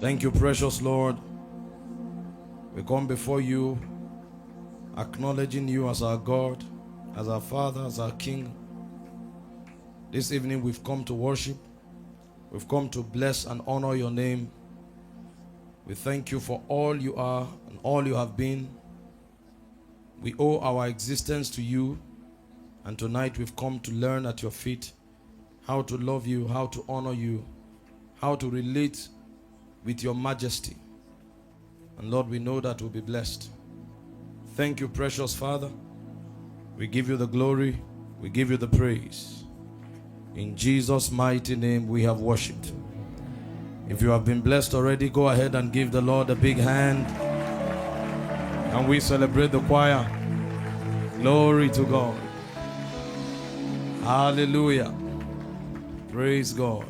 Thank you, precious Lord. We come before you, acknowledging you as our God, as our Father, as our King. This evening we've come to worship. We've come to bless and honor your name. We thank you for all you are and all you have been. We owe our existence to you, and tonight we've come to learn at your feet how to love you, how to honor you, how to relate with your majesty. And Lord, we know that we'll be blessed. Thank you, precious Father. We give you the glory. We give you the praise. In Jesus' mighty name we have worshipped. If you have been blessed already, go ahead and give the Lord a big hand. And we celebrate the choir. Glory to God. Hallelujah. Praise God.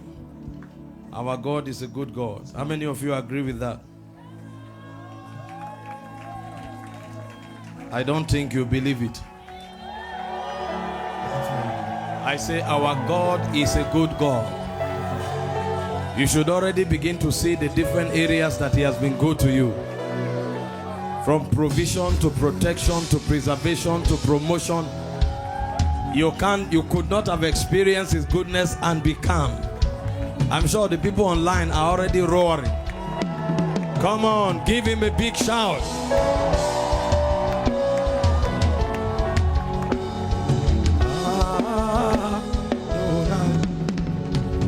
Our God is a good God. How many of you agree with that? I don't think you believe it. I say our God is a good God. You should already begin to see the different areas that He has been good to you. From provision to protection to preservation to promotion. You could not have experienced His goodness and be calm. I'm sure the people online are already roaring. Come on, give Him a big shout.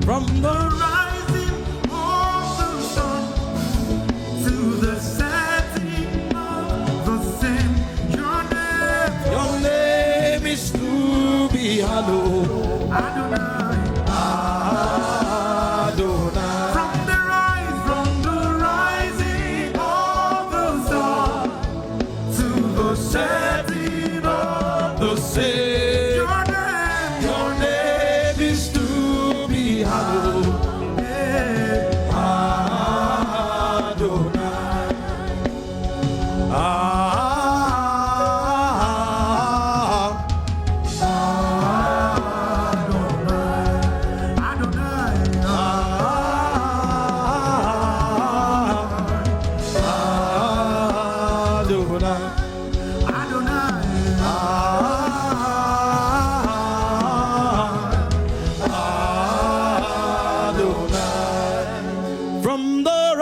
From the rising of the sun to the setting of the same, your name is to be hallowed. Adonai, Adonai. From the rising of the sun to the setting of the same. From the